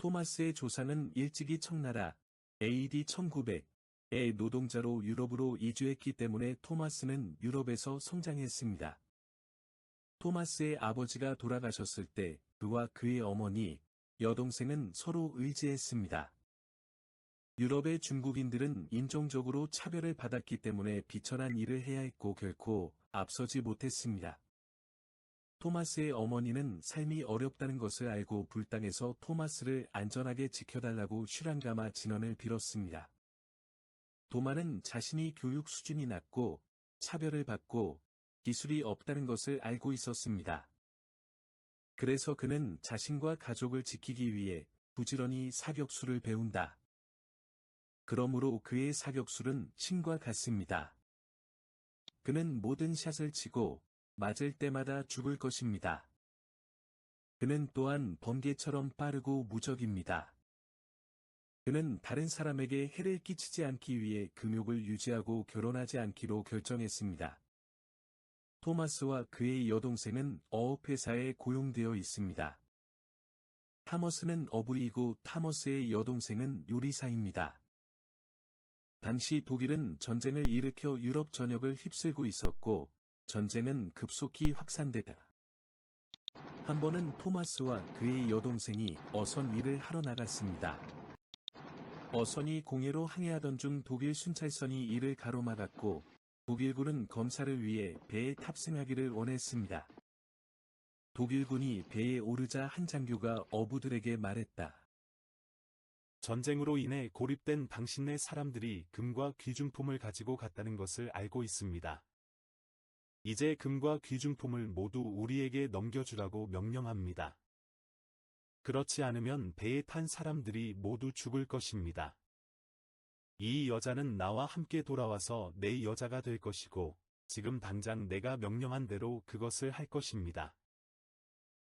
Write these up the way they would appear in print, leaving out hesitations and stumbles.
토마스의 조상은 일찍이 청나라 AD 1900의 노동자로 유럽으로 이주했기 때문에 토마스는 유럽에서 성장했습니다. 토마스의 아버지가 돌아가셨을 때 그와 그의 어머니, 여동생은 서로 의지했습니다. 유럽의 중국인들은 인종적으로 차별을 받았기 때문에 비천한 일을 해야 했고 결코 앞서지 못했습니다. 토마스의 어머니는 삶이 어렵다는 것을 알고 불당에서 토마스를 안전하게 지켜달라고 슈랑가마 진언을 빌었습니다. 도마는 자신이 교육 수준이 낮고 차별을 받고 기술이 없다는 것을 알고 있었습니다. 그래서 그는 자신과 가족을 지키기 위해 부지런히 사격술을 배운다. 그러므로 그의 사격술은 신과 같습니다. 그는 모든 샷을 치고 맞을 때마다 죽을 것입니다. 그는 또한 번개처럼 빠르고 무적입니다. 그는 다른 사람에게 해를 끼치지 않기 위해 금욕을 유지하고 결혼하지 않기로 결정했습니다. 토마스와 그의 여동생은 어업회사에 고용되어 있습니다. 타머스는 어부이고 타머스의 여동생은 요리사입니다. 당시 독일은 전쟁을 일으켜 유럽 전역을 휩쓸고 있었고, 전쟁은 급속히 확산되다. 한 번은 토마스와 그의 여동생이 어선 일을 하러 나갔습니다. 어선이 공해로 항해하던 중 독일 순찰선이 이를 가로막았고, 독일군은 검사를 위해 배에 탑승하기를 원했습니다. 독일군이 배에 오르자 한 장교가 어부들에게 말했다. 전쟁으로 인해 고립된 당신네 사람들이 금과 귀중품을 가지고 갔다는 것을 알고 있습니다. 이제 금과 귀중품을 모두 우리에게 넘겨주라고 명령합니다. 그렇지 않으면 배에 탄 사람들이 모두 죽을 것입니다. 이 여자는 나와 함께 돌아와서 내 여자가 될 것이고, 지금 당장 내가 명령한 대로 그것을 할 것입니다.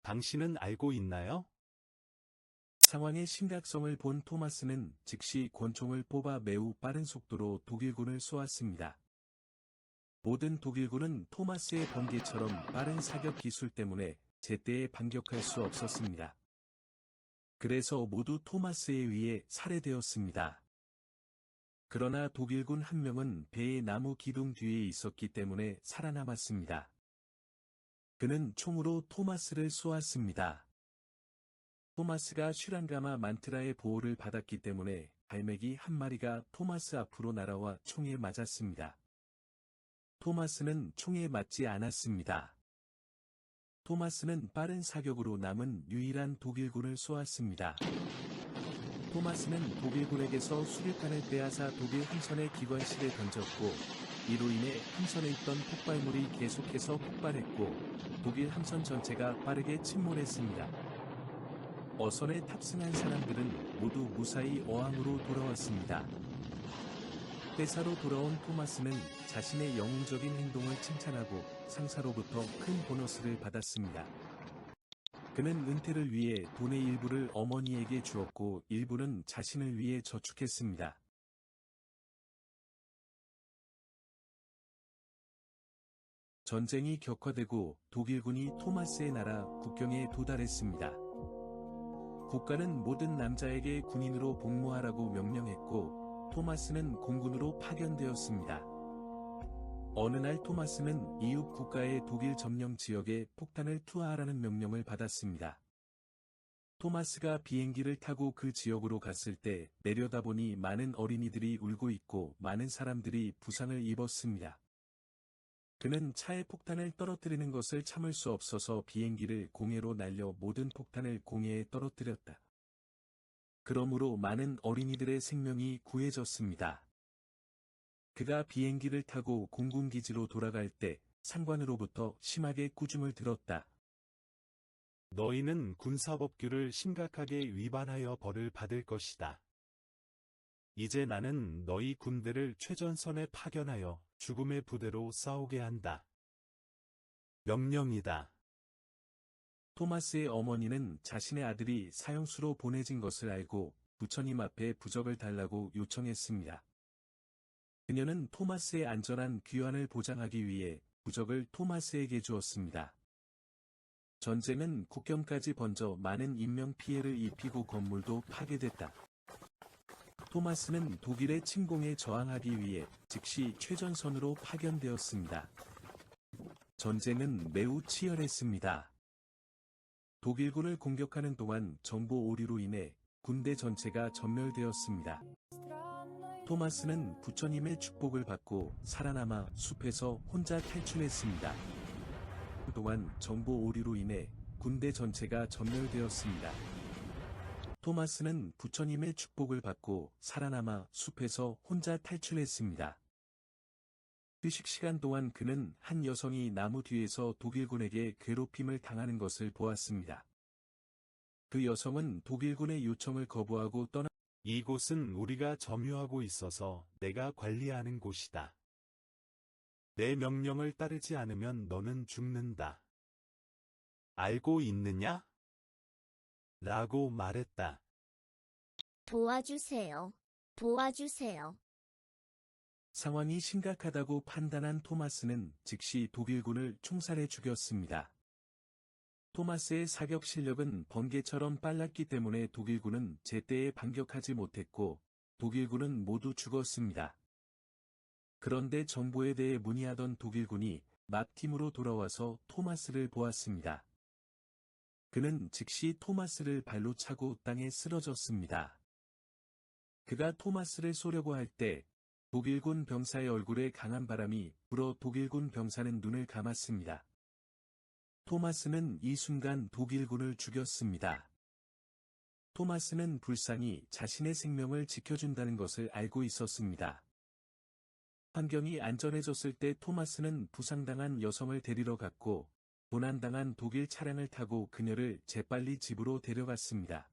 당신은 알고 있나요? 상황의 심각성을 본 토마스는 즉시 권총을 뽑아 매우 빠른 속도로 독일군을 쏘았습니다. 모든 독일군은 토마스의 번개처럼 빠른 사격 기술 때문에 제때에 반격할 수 없었습니다. 그래서 모두 토마스에 의해 살해되었습니다. 그러나 독일군 한 명은 배의 나무 기둥 뒤에 있었기 때문에 살아남았습니다. 그는 총으로 토마스를 쏘았습니다. 토마스가 슈랑가마 만트라의 보호를 받았기 때문에 갈매기 한 마리가 토마스 앞으로 날아와 총에 맞았습니다. 토마스는 총에 맞지 않았습니다. 토마스는 빠른 사격으로 남은 유일한 독일군을 쏘았습니다. 토마스는 독일군에게서 수류탄을 빼앗아 독일 함선의 기관실에 던졌고, 이로 인해 함선에 있던 폭발물이 계속해서 폭발했고, 독일 함선 전체가 빠르게 침몰했습니다. 어선에 탑승한 사람들은 모두 무사히 어항으로 돌아왔습니다. 회사로 돌아온 토마스는 자신의 영웅적인 행동을 칭찬하고 상사로부터 큰 보너스를 받았습니다. 그는 은퇴를 위해 돈의 일부를 어머니에게 주었고 일부는 자신을 위해 저축했습니다. 전쟁이 격화되고 독일군이 토마스의 나라 국경에 도달했습니다. 국가는 모든 남자에게 군인으로 복무하라고 명령했고, 토마스는 공군으로 파견되었습니다. 어느 날 토마스는 이웃 국가의 독일 점령 지역에 폭탄을 투하하라는 명령을 받았습니다. 토마스가 비행기를 타고 그 지역으로 갔을 때 내려다보니 많은 어린이들이 울고 있고 많은 사람들이 부상을 입었습니다. 그는 차에 폭탄을 떨어뜨리는 것을 참을 수 없어서 비행기를 공해로 날려 모든 폭탄을 공해에 떨어뜨렸다. 그러므로 많은 어린이들의 생명이 구해졌습니다. 그가 비행기를 타고 공군기지로 돌아갈 때 상관으로부터 심하게 꾸중을 들었다. 너희는 군사법규를 심각하게 위반하여 벌을 받을 것이다. 이제 나는 너희 군대를 최전선에 파견하여 죽음의 부대로 싸우게 한다. 명령이다. 토마스의 어머니는 자신의 아들이 사형수로 보내진 것을 알고 부처님 앞에 부적을 달라고 요청했습니다. 그녀는 토마스의 안전한 귀환을 보장하기 위해 부적을 토마스에게 주었습니다. 전쟁은 국경까지 번져 많은 인명피해를 입히고 건물도 파괴됐다. 토마스는 독일의 침공에 저항하기 위해 즉시 최전선으로 파견되었습니다. 전쟁은 매우 치열했습니다. 독일군을 공격하는 동안 정보 오류로 인해 군대 전체가 전멸되었습니다. 토마스는 부처님의 축복을 받고 살아남아 숲에서 혼자 탈출했습니다. 그동안 정보 오류로 인해 군대 전체가 전멸되었습니다. 토마스는 부처님의 축복을 받고 살아남아 숲에서 혼자 탈출했습니다. 휴식 시간 동안 그는 한 여성이 나무 뒤에서 독일군에게 괴롭힘을 당하는 것을 보았습니다. 그 여성은 독일군의 요청을 거부하고 떠나 이곳은 우리가 점유하고 있어서 내가 관리하는 곳이다. 내 명령을 따르지 않으면 너는 죽는다. 알고 있느냐? 라고 말했다. 도와주세요. 도와주세요. 상황이 심각하다고 판단한 토마스는 즉시 독일군을 총살해 죽였습니다. 토마스의 사격 실력은 번개처럼 빨랐기 때문에 독일군은 제때에 반격하지 못했고 독일군은 모두 죽었습니다. 그런데 정보에 대해 문의하던 독일군이 막 팀으로 돌아와서 토마스를 보았습니다. 그는 즉시 토마스를 발로 차고 땅에 쓰러졌습니다. 그가 토마스를 쏘려고 할 때 독일군 병사의 얼굴에 강한 바람이 불어 독일군 병사는 눈을 감았습니다. 토마스는 이 순간 독일군을 죽였습니다. 토마스는 불쌍히 자신의 생명을 지켜준다는 것을 알고 있었습니다. 환경이 안전해졌을 때 토마스는 부상당한 여성을 데리러 갔고 도난당한 독일 차량을 타고 그녀를 재빨리 집으로 데려갔습니다.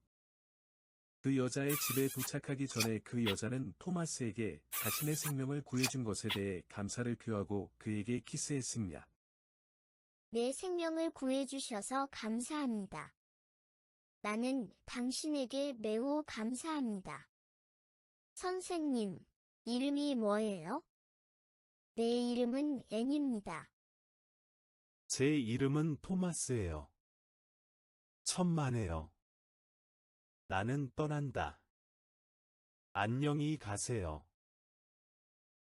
그 여자의 집에 도착하기 전에 그 여자는 토마스에게 자신의 생명을 구해준 것에 대해 감사를 표하고 그에게 키스했습니다. 내 생명을 구해주셔서 감사합니다. 나는 당신에게 매우 감사합니다. 선생님, 이름이 뭐예요? 내 이름은 앤입니다. 제 이름은 토마스예요. 천만에요. 나는 떠난다. 안녕히 가세요.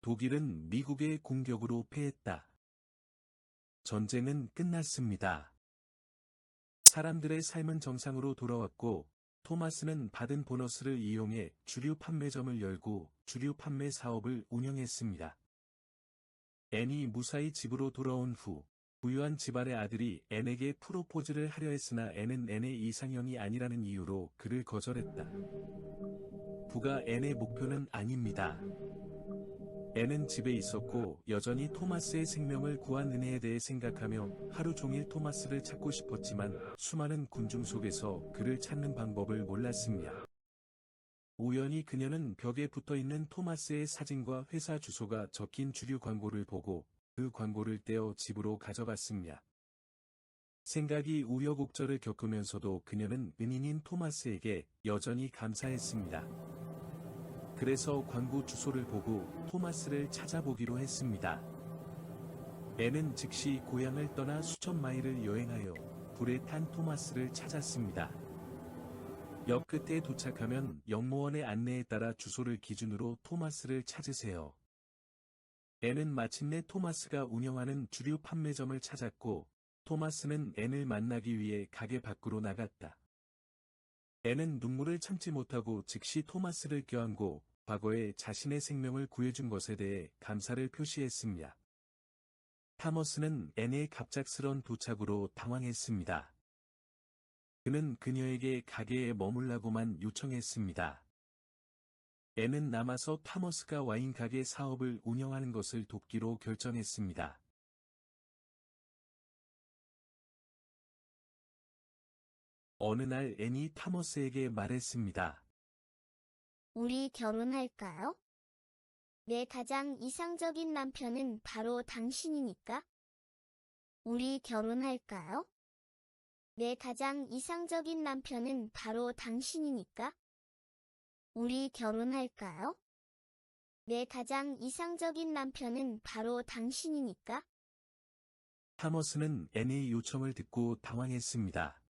독일은 미국의 공격으로 패했다. 전쟁은 끝났습니다. 사람들의 삶은 정상으로 돌아왔고 토마스는 받은 보너스를 이용해 주류 판매점을 열고 주류 판매 사업을 운영했습니다. 앤이 무사히 집으로 돌아온 후 부유한 집안의 아들이 앤에게 프로포즈를 하려 했으나 앤은 앤의 이상형이 아니라는 이유로 그를 거절했다. 부가 앤의 목표는 아닙니다. 앤은 집에 있었고 여전히 토마스의 생명을 구한 은혜에 대해 생각하며 하루 종일 토마스를 찾고 싶었지만 수많은 군중 속에서 그를 찾는 방법을 몰랐습니다. 우연히 그녀는 벽에 붙어있는 토마스의 사진과 회사 주소가 적힌 주류 광고를 보고 그 광고를 떼어 집으로 가져갔습니다. 생각이 우여곡절을 겪으면서도 그녀는 은인인 토마스에게 여전히 감사했습니다. 그래서 광고 주소를 보고 토마스를 찾아보기로 했습니다. 앤은 즉시 고향을 떠나 수천 마일을 여행하여 불에 탄 토마스를 찾았습니다. 역 끝에 도착하면 역무원의 안내에 따라 주소를 기준으로 토마스를 찾으세요. 앤은 마침내 토마스가 운영하는 주류 판매점을 찾았고 토마스는 앤을 만나기 위해 가게 밖으로 나갔다. 앤은 눈물을 참지 못하고 즉시 토마스를 껴안고 과거에 자신의 생명을 구해준 것에 대해 감사를 표시했습니다. 타머스는 앤의 갑작스런 도착으로 당황했습니다. 그는 그녀에게 가게에 머물라고만 요청했습니다. 앤은 남아서 타머스가 와인 가게 사업을 운영하는 것을 돕기로 결정했습니다. 어느 날 앤이 타머스에게 말했습니다. 우리 결혼할까요? 내 가장 이상적인 남편은 바로 당신이니까. 우리 결혼할까요? 내 가장 이상적인 남편은 바로 당신이니까. 우리 결혼할까요? 내 가장 이상적인 남편은 바로 당신이니까. 타머스는 앤의 요청을 듣고 당황했습니다.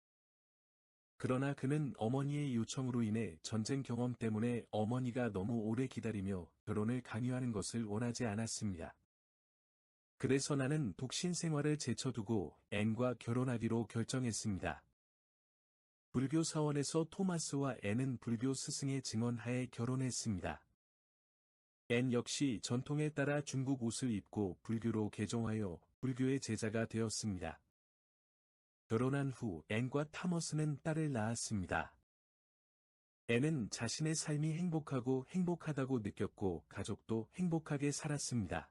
그러나 그는 어머니의 요청으로 인해 전쟁 경험 때문에 어머니가 너무 오래 기다리며 결혼을 강요하는 것을 원하지 않았습니다. 그래서 나는 독신 생활을 제쳐두고 앤과 결혼하기로 결정했습니다. 불교 사원에서 토마스와 앤은 불교 스승의 증언하에 결혼했습니다. 앤 역시 전통에 따라 중국 옷을 입고 불교로 개종하여 불교의 제자가 되었습니다. 결혼한 후 앤과 타머스는 딸을 낳았습니다. 앤은 자신의 삶이 행복하고 행복하다고 느꼈고 가족도 행복하게 살았습니다.